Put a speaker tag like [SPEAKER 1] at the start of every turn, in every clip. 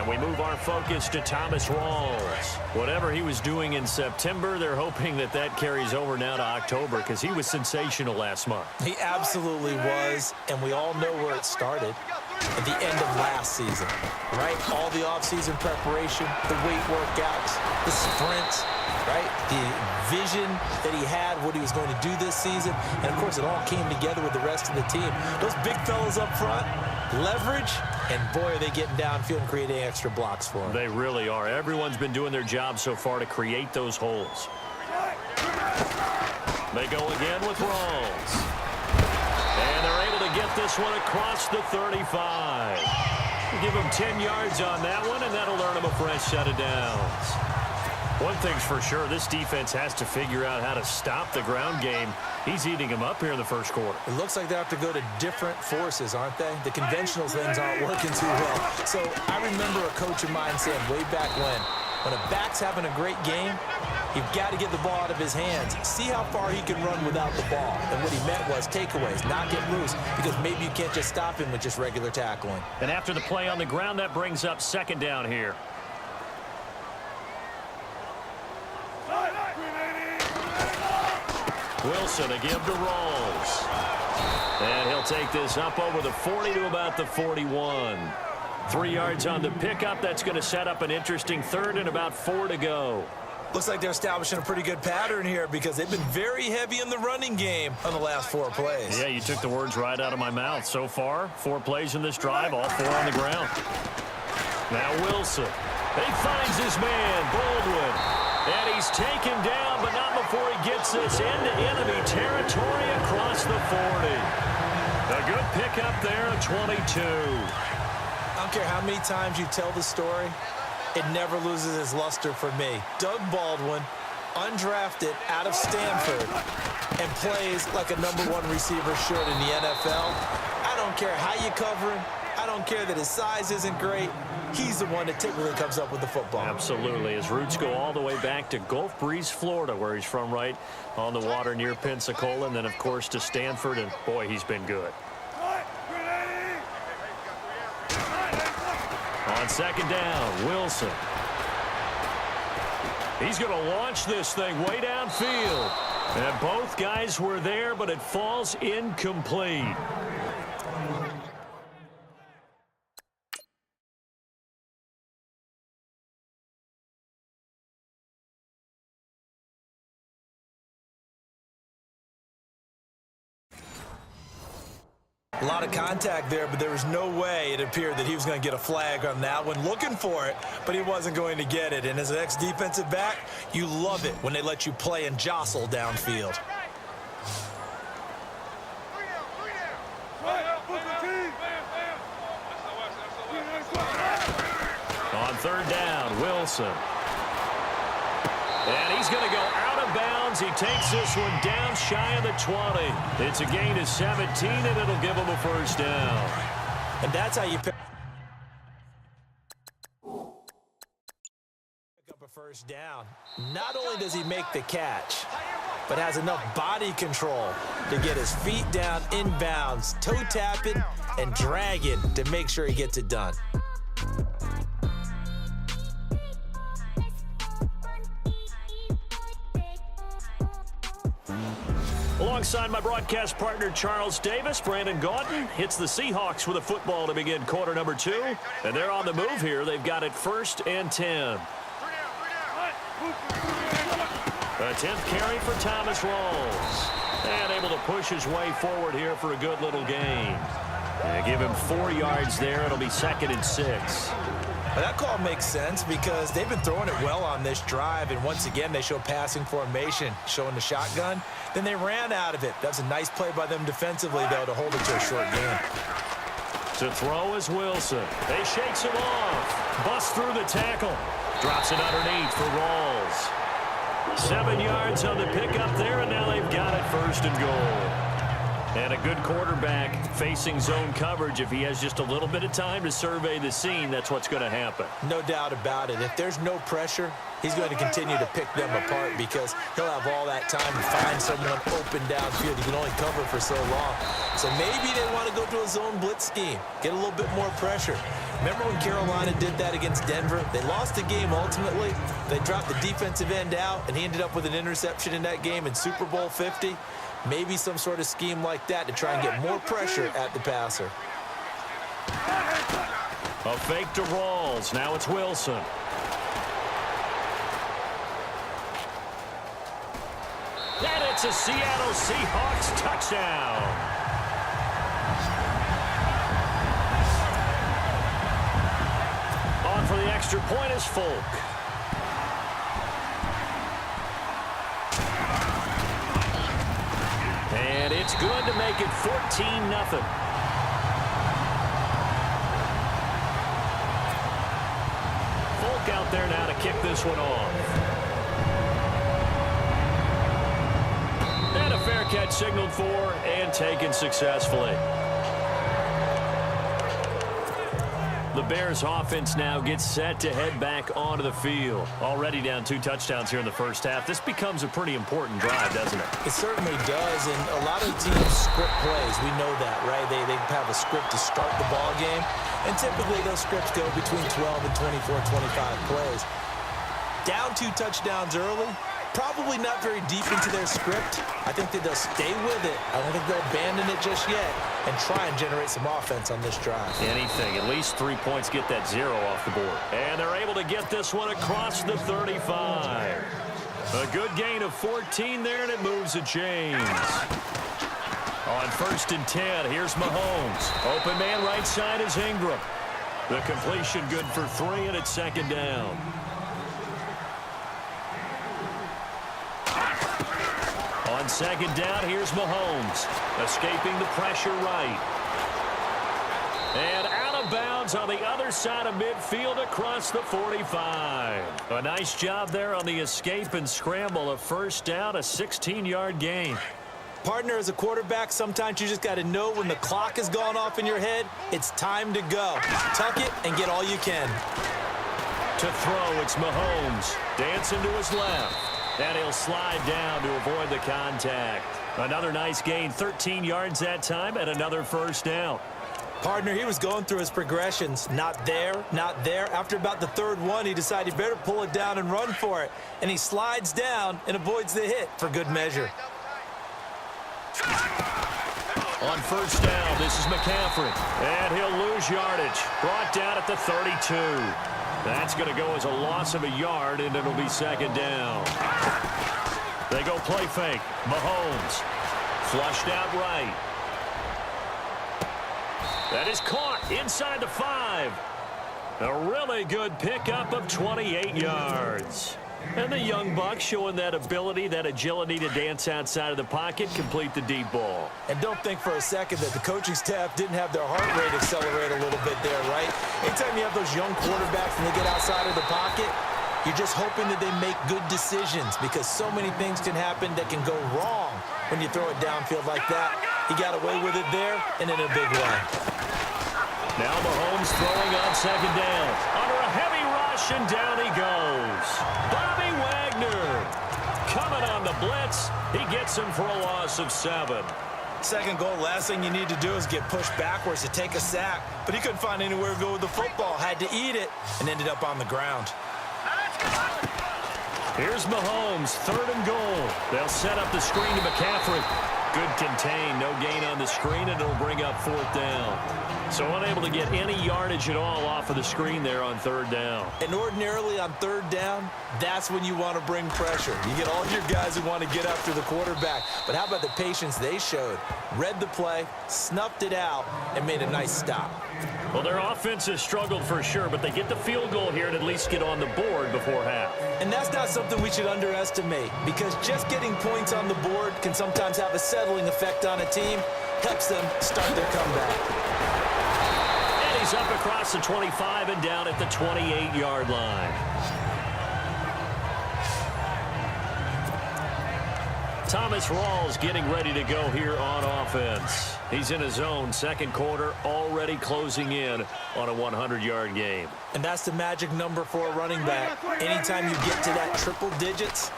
[SPEAKER 1] And we move our focus to Thomas Rawls. Whatever he was doing in September, they're hoping that that carries over now to October because he was sensational last month.
[SPEAKER 2] He absolutely was, and we all know where it started. At the end of last season, right? All the offseason preparation, the weight workouts, the sprints, right? The vision that he had, what he was going to do this season. And, of course, it all came together with the rest of the team. Those big fellas up front, leverage, and, boy, are they getting downfield and creating extra blocks for him.
[SPEAKER 1] They really are. Everyone's been doing their job so far to create those holes. They go again with Rawls. And they're able to get this one across the 35. Give him 10 yards on that one, and that'll earn him a fresh set of downs. One thing's for sure, this defense has to figure out how to stop the ground game. He's eating them up here in the first quarter.
[SPEAKER 2] It looks like they have to go to different forces, aren't they? The conventional things aren't working too well. So I remember a coach of mine saying way back when a back's having a great game, you've got to get the ball out of his hands. See how far he can run without the ball. And what he meant was takeaways, not get loose, because maybe you can't just stop him with just regular tackling.
[SPEAKER 1] And after the play on the ground, that brings up second down here. Wilson to give to Rawls. And he'll take this up over the 40 to about the 41. 3 yards on the pickup. That's going to set up an interesting third and about 4 to go.
[SPEAKER 2] Looks like they're establishing a pretty good pattern here because they've been very heavy in the running game on the last 4 plays.
[SPEAKER 1] Yeah, you took the words right out of my mouth. So far, 4 plays in this drive, all 4 on the ground. Now Wilson. He finds his man, Baldwin. And he's taken down, but not before he gets this into enemy territory across the 40. A good pickup there at 22.
[SPEAKER 2] I don't care how many times you tell the story, it never loses its luster for me. Doug Baldwin, undrafted out of Stanford, and plays like a #1 receiver should in the NFL. I don't care how you cover him. I don't care that his size isn't great. He's the one that typically comes up with the football.
[SPEAKER 1] Absolutely. His roots go all the way back to Gulf Breeze, Florida, where he's from, right on the water near Pensacola, and then, of course, to Stanford, and, boy, he's been good. On second down, Wilson. He's going to launch this thing way downfield. And both guys were there, but it falls incomplete.
[SPEAKER 2] A lot of contact there, but there was no way it appeared that he was going to get a flag on that one. Looking for it, but he wasn't going to get it. And as an ex-defensive back, you love it when they let you play and jostle downfield.
[SPEAKER 1] On third down, Wilson. And he's going to go out of bounds. He takes this one down shy of the 20. It's a gain of 17, and it'll give him a first down.
[SPEAKER 2] And that's how you pick up a first down. Not only does he make the catch, but has enough body control to get his feet down inbounds, toe tapping and dragging to make sure he gets it done.
[SPEAKER 1] Alongside my broadcast partner, Charles Davis, Brandon Gaudin hits the Seahawks with a football to begin quarter number 2. And they're on the move here. They've got it 1st and 10. A 10th carry for Thomas Rawls. And able to push his way forward here for a good little gain. And give him 4 yards there. It'll be 2nd and 6.
[SPEAKER 2] Well, that call makes sense because they've been throwing it well on this drive, and once again they show passing formation, showing the shotgun. Then they ran out of it. That's a nice play by them defensively, though, to hold it to a short gain.
[SPEAKER 1] To throw is Wilson. They shakes him off. Busts through the tackle. Drops it underneath for Rawls. 7 yards on the pickup there, and now they've got it 1st and goal. And a good quarterback facing zone coverage. If he has just a little bit of time to survey the scene, that's what's going to happen.
[SPEAKER 2] No doubt about it. If there's no pressure, he's going to continue to pick them apart because he'll have all that time to find someone open downfield. He can only cover for so long. So maybe they want to go to a zone blitz scheme, get a little bit more pressure. Remember when Carolina did that against Denver? They lost the game ultimately. They dropped the defensive end out, and he ended up with an interception in that game in Super Bowl 50. Maybe some sort of scheme like that to try and get more pressure at the passer.
[SPEAKER 1] A fake to Rawls. Now it's Wilson. And it's a Seattle Seahawks touchdown. On for the extra point is Folk. And it's good to make it 14-0. Folk out there now to kick this one off. And a fair catch signaled for and taken successfully. The Bears offense now gets set to head back onto the field. Already down 2 touchdowns here in the first half. This becomes a pretty important drive, doesn't it?
[SPEAKER 2] It certainly does, and a lot of teams script plays. We know that, right? They have a script to start the ball game, and typically those scripts go between 12 and 24, 25 plays. Down 2 touchdowns early, probably not very deep into their script. I think that they'll stay with it. I don't think they'll abandon it just yet and try and generate some offense on this drive.
[SPEAKER 1] Anything. At least 3 points get that 0 off the board. And they're able to get this one across the 35. A good gain of 14 there, and it moves the chains. On 1st and 10, here's Mahomes. Open man right side is Ingram. The completion good for 3, and it's 2nd down. On 2nd down, here's Mahomes. Escaping the pressure right. And out of bounds on the other side of midfield across the 45. A nice job there on the escape and scramble. A 1st down, a 16-yard gain.
[SPEAKER 2] Partner, as a quarterback, sometimes you just got to know when the clock has gone off in your head, it's time to go. Tuck it and get all you can.
[SPEAKER 1] To throw, it's Mahomes. Dancing to his left. And he'll slide down to avoid the contact. Another nice gain, 13 yards that time, and another 1st down.
[SPEAKER 2] Partner, he was going through his progressions. Not there, not there. After about the 3rd one, he decided he better pull it down and run for it. And he slides down and avoids the hit for good measure.
[SPEAKER 1] On 1st down, this is McCaffrey. And he'll lose yardage. Brought down at the 32. That's going to go as a loss of a yard, and it'll be 2nd down. They go play fake. Mahomes. Flushed out right. That is caught inside the 5. A really good pickup of 28 yards. And the young buck showing that ability, that agility to dance outside of the pocket, complete the deep ball.
[SPEAKER 2] And don't think for a second that the coaching staff didn't have their heart rate accelerate a little bit there, right? Anytime you have those young quarterbacks and they get outside of the pocket, you're just hoping that they make good decisions because so many things can happen that can go wrong when you throw it downfield like that. He got away with it there and in a big way.
[SPEAKER 1] Now Mahomes throwing on 2nd down. Under a heavy rush, and down he goes. Bobby Wagner coming on the blitz. He gets him for a loss of 7.
[SPEAKER 2] 2nd goal, last thing you need to do is get pushed backwards to take a sack. But he couldn't find anywhere to go with the football. Had to eat it and ended up on the ground.
[SPEAKER 1] Here's Mahomes, 3rd and goal. They'll set up the screen to McCaffrey. Good contain, no gain on the screen, and it'll bring up 4th down. So unable to get any yardage at all off of the screen there on 3rd down.
[SPEAKER 2] And ordinarily on 3rd down, that's when you want to bring pressure. You get all your guys who want to get after the quarterback. But how about the patience they showed? Read the play, snuffed it out, and made a nice stop.
[SPEAKER 1] Well, their offense has struggled for sure, but they get the field goal here and at least get on the board before half.
[SPEAKER 2] And that's not something we should underestimate because just getting points on the board can sometimes have a settling effect on a team. Helps them start their comeback.
[SPEAKER 1] And he's up across the 25 and down at the 28-yard line. Thomas Rawls getting ready to go here on offense. He's in his own second quarter, already closing in on a 100-yard game.
[SPEAKER 2] And that's the magic number for a running back. Anytime you get to that triple digits,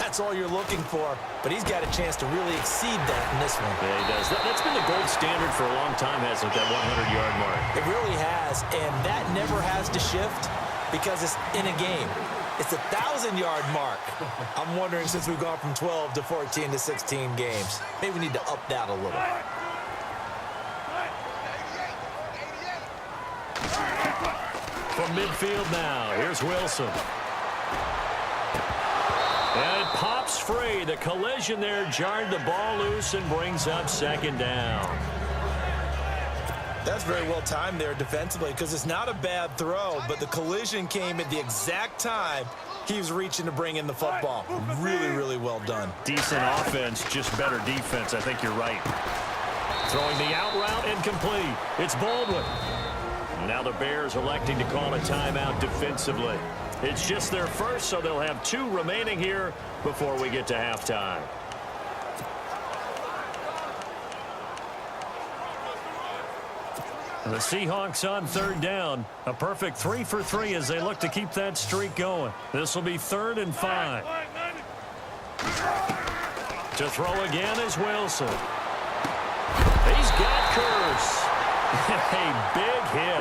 [SPEAKER 2] that's all you're looking for. But he's got a chance to really exceed that in this one.
[SPEAKER 1] Yeah, he does. That's been the gold standard for a long time, hasn't it, that 100-yard mark?
[SPEAKER 2] It really has, and that never has to shift because it's in a game. It's a 1,000-yard mark. I'm wondering, since we've gone from 12 to 14 to 16 games, maybe we need to up that a little.
[SPEAKER 1] From midfield now, here's Wilson. And it pops free. The collision there jarred the ball loose and brings up second down.
[SPEAKER 2] That's very well timed there defensively because it's not a bad throw, but the collision came at the exact time he was reaching to bring in the football. Really, really well done.
[SPEAKER 1] Decent offense, just better defense. I think you're right. Throwing the out route incomplete. It's Baldwin. Now the Bears electing to call a timeout defensively. It's just their first, so they'll have 2 remaining here before we get to halftime. The Seahawks on third down. A perfect 3 for 3 as they look to keep that streak going. This will be 3rd and 5. To throw again is Wilson. He's got Curse. A big hit.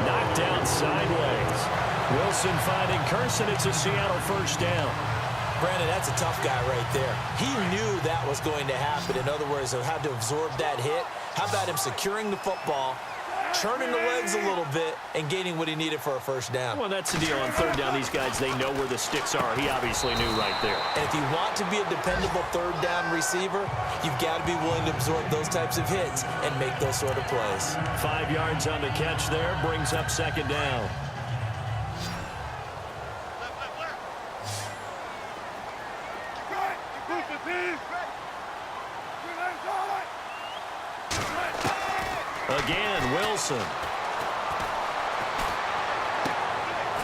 [SPEAKER 1] Knocked down sideways. Wilson finding Curse, and it's a Seattle first down.
[SPEAKER 2] Brandon, that's a tough guy right there. He knew that was going to happen. In other words, he'll have to absorb that hit. How about him securing the football, turning the legs a little bit, and gaining what he needed for a first down?
[SPEAKER 1] Well, that's the deal on third down. These guys, they know where the sticks are. He obviously knew right there.
[SPEAKER 2] And if you want to be a dependable third down receiver, you've got to be willing to absorb those types of hits and make those sort of plays.
[SPEAKER 1] 5 yards on the catch there, brings up second down. Again, Wilson.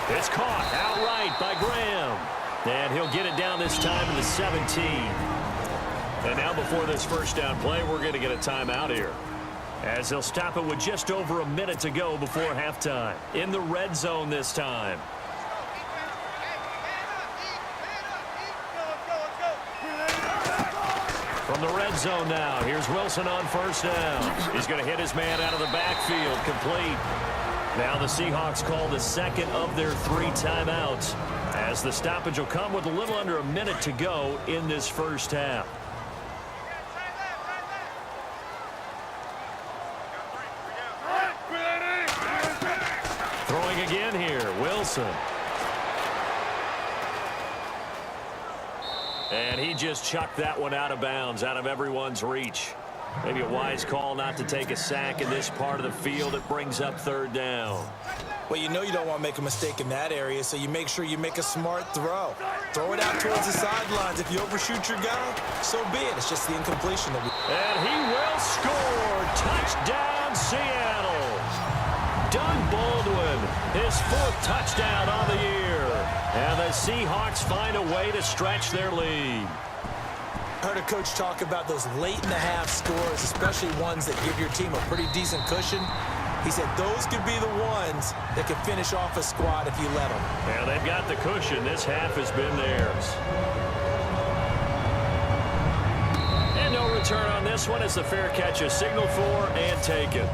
[SPEAKER 1] It's caught outright by Graham. And he'll get it down this time to the 17. And now before this first down play, we're going to get a timeout here, as they'll stop it with just over a minute to go before halftime. In the red zone this time. From the red zone now, here's Wilson on first down. He's going to hit his man out of the backfield, complete. Now the Seahawks call the second of their 3 timeouts, as the stoppage will come with a little under a minute to go in this first half. Throwing again here, Wilson. And he just chucked that one out of bounds, out of everyone's reach. Maybe a wise call not to take a sack in this part of the field. It brings up third down.
[SPEAKER 2] Well, you know you don't want to make a mistake in that area, so you make sure you make a smart throw. Throw it out towards the sidelines. If you overshoot your guy, so be it. It's just the incompletion that we...
[SPEAKER 1] And he will score. Touchdown, Seattle. Doug Baldwin, his 4th touchdown on the year. And the Seahawks find a way to stretch their lead.
[SPEAKER 2] I heard a coach talk about those late-in-the-half scores, especially ones that give your team a pretty decent cushion. He said those could be the ones that could finish off a squad if you let them.
[SPEAKER 1] Yeah, they've got the cushion. This half has been theirs. And no return on this one as the fair catch is signaled for and taken.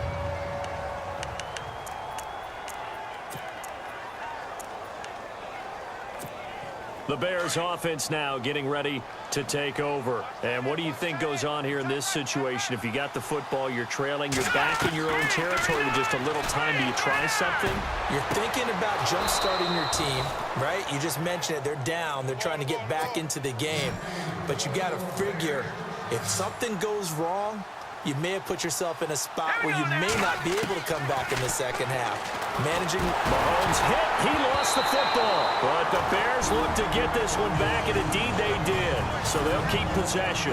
[SPEAKER 1] The Bears offense now getting ready to take over. And what do you think goes on here in this situation? If you got the football, you're trailing, you're back in your own territory with just a little time. Do you try something?
[SPEAKER 2] You're thinking about jump-starting your team, right? You just mentioned it. They're down. They're trying to get back into the game. But you got to figure, if something goes wrong, you may have put yourself in a spot where you may not be able to come back in the second half. Managing...
[SPEAKER 1] Mahomes hit. He lost the football. But the Bears look to get this one back, and indeed they did. So they'll keep possession.